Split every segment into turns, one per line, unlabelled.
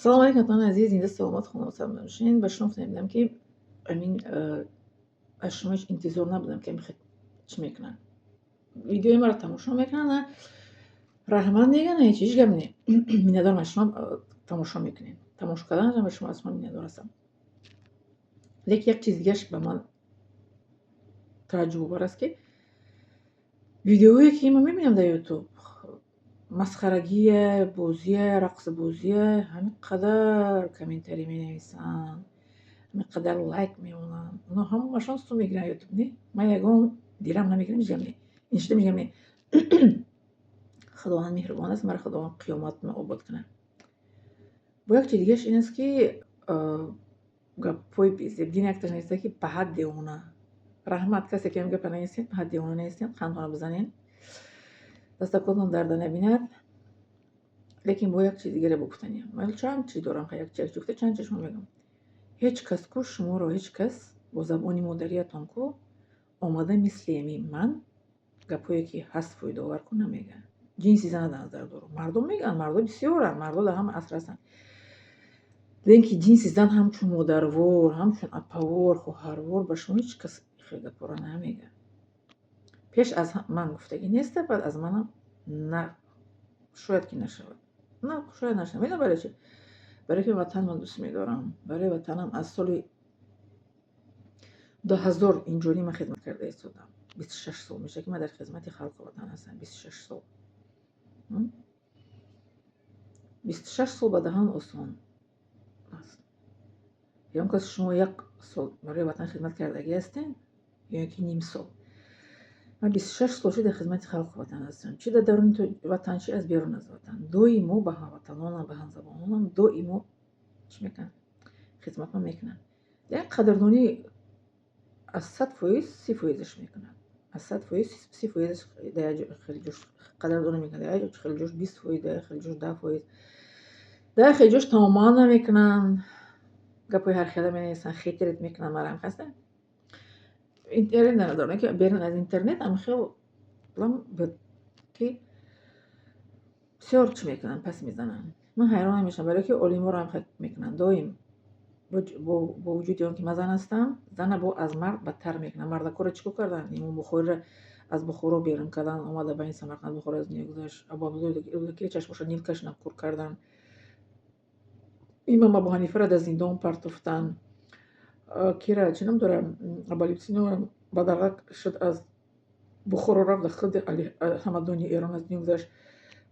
سلام علیکم دوستان عزیز، اینجا سلامت خونه باشین. به شما فهمیدم که امین از شما هیچ انتظار نبودم که میخواد چی میکنن ویدیوی ما رو تماشا میکنن رحمت میگن هیچ گپ نی میندارم از شما تماشا میکنین. تماشا کردن به شما از من میندار هستم. لیکن یک چیز دیگه به من تعجب آور است که ویدیوهایی که من میبینم در یوتیوب مسخرگی بازی رقص بازی همین قدر کامنتری مینویسن، اینقدر لایک میمونن، اونا همشون سو میگیرن یوتیوب نی. من یگان دیرم نمیگیرم میگم نی اینشته میگم نی خداوند مهربان است، مرا خداوند قیامت ما آباد کنه. با یک چیز دیگهش این است که گپای بیزبدین یکتاش نیسته که به حد اونا رحمت کسی که میگه پناه نیستین به حد اونا نیستین خندانه بزنین دست کدوم درد نبیند. لیکن با یک چیز دیگه رو بگفتنیم من چند چی دارم یک چیز جفته چند چیش میگم. هیچ کس کو شما رو هیچ کس با زبانی مادریتان کو آماده مثل یمی من گپایی که هست فایده کن نمیگن. جنسی زن در نظر دارم مردم میگن مردم بسیارن مردم در هم عصر هستن. لینکی جنسی زن همچون مادروار همچون اپوار خواهروار به شما هیچ کس خیلی گپا نمیگه. پیش از من گفتگی نیست، بعد از منم نه شاید که نشود، نه شاید نشود. میدونم برای چی؟ برای که وطن من دوست میدارم. برای وطنم از سال 2000 اینجوری من خدمت کرده ایستادم. 26 سال میشه که من در خدمت خلق وطن هستم. 26 سال 26 سال به دهان آسان است. یا که شما یک سال برای وطن خدمت کردگی هستین یا که نیم سال. من 26 سال در خدمت خلق وطن هستم، چی در درون وطن چی از بیرون از وطن. دویمو به هموطنانم به همزبانانم دویمو چی میکنن خدمت من میکنن. یک قدردانی از 100% 30%ش میکنن. از 100% 30%ش خیلی جوش قدردانی میکنن، در خیلی جوش 20%، خیلی جوش 10%، در خیلی جوش تماما نمیکنن. گپای هر خیلی مینویسن خیترت میکنن. مرام خسته اینترنت ندارن که بیرون از اینترنت هم خیلی به که بسیار چی میکنن پس میزنن. من حیران میشم برای که اولیما رو هم خیلی میکنن. دایم با وجود اون که من زن هستم، زن با از مرد بدتر میکنن. مرد کار چیکار کردن؟ این بخور از بخورو بیرون کردن، اومده به این سمرقند بخور از نیو گذاشت. ابا بزرگ که چشمش نیل کش نکور کردن. امام ابو حنیفه را در زندان پرتافتن. کیرا چی نمیدونم ابالیپسینو بدرق شد از بخور رفت خود علی همدانی ایران از نیو گذاشت.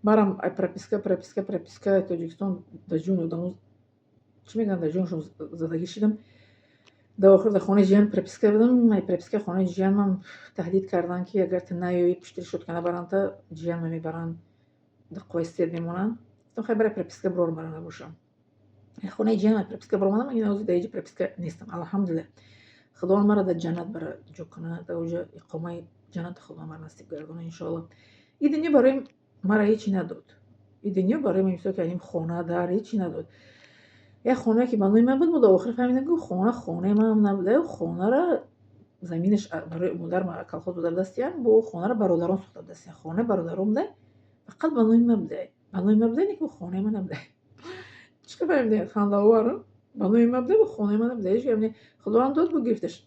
مرم پرپیسکا تاجیکستان در جون دموز چی میگن در جونشون زدگی شدم. در آخر در خانه جیان پرپیسکا بدم. من پرپیسکا خانه جیان من تهدید کردن که اگر تو نیایی پشتری شد که نبرن تا جیان میبرن در قویستید میمونن. گفتم خیلی برای پرپیسکا برور مرا نباشم. خونه جیان پرپیسکا برور من این اوزی دیگه پرپیسکا نیستم. الحمدلله خدا مرا در جنت برای جو کنه. در اوجا اقامه جنت خدا مرا نصیب گردونه ان شاء الله. این دنیا برای مرا هیچی نداد. این دنیا برای من مثل که این خونه دار هیچی نداد. یه خونه که بنای من بود، در آخر فهمیدم که خونه من نبوده. خونه را زمینش برای مادر ما کلخوز بود دستیان، بو خونه را برادران ساخته دستیان. خونه برادران بوده، فقط بنای من بوده. بنای من بوده که خونه من نبوده. چیکار فهمیدین خنده آوره؟ بنای من بوده و خونه من نبوده. هیچ یعنی خداوند داد و گرفتش.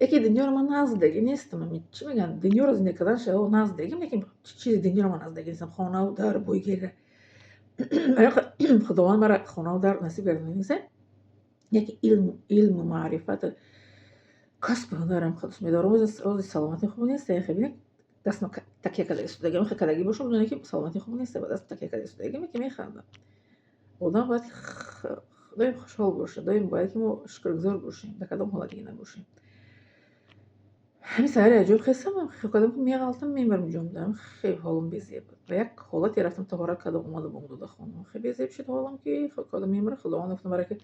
یکی دنیا رو من نزدیکی نیستم. چی میگن دنیا رو زندگی کردن شه نزدیکی میگم. چیز دنیا رو من نزدیکی نیستم. خانه و در بوی گیره. خداوند مرا خانه و در نصیب گردونه نیست. یک علم و معرفت کسب دارم. خودش میدارم. روز سلامتی خوب نیست. خیلی دست تکیه کرده استودگی میخواد کدگی باشم دونه که سلامتی خوب نیست. بعد دست تکیه کرده استودگی میخندم. آدم باید دایم خوشحال باشه. دایم باید که ما شکرگزار باشیم. در کدام حالتی نباشیم. همین سهر عجب خستم. کدام که میغلطم میبرم جون دارم. خیلی حالم بیزیه بود. و یک حالتی رفتم طهارت کردم اومدم بودم خانم. خیلی بیزیه شد حالم که کدام میبرم. خداوند گفتم برای که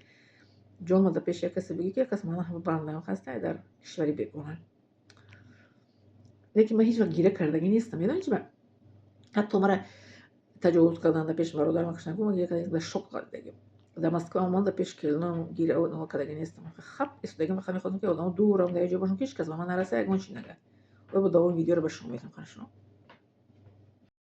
جون مده پیش یک کسی بگی که کس من هم بندم خسته در کشوری بگونن. لیکن من هیچ وقت گیره کردگی نیستم. میدونی چی من حتی مرا تجاوز کردن در پیش برادر من کشنگو من یک در شوق کردگی. در مسکو من در پیش کلنم گیره اون کردگی نیستم. خب استودگی میخوام که آدم دورم در جا باشم که هیچ کس به من نرسه. اگه چی نگه و با اون ویدیو رو به شما میگم خشم.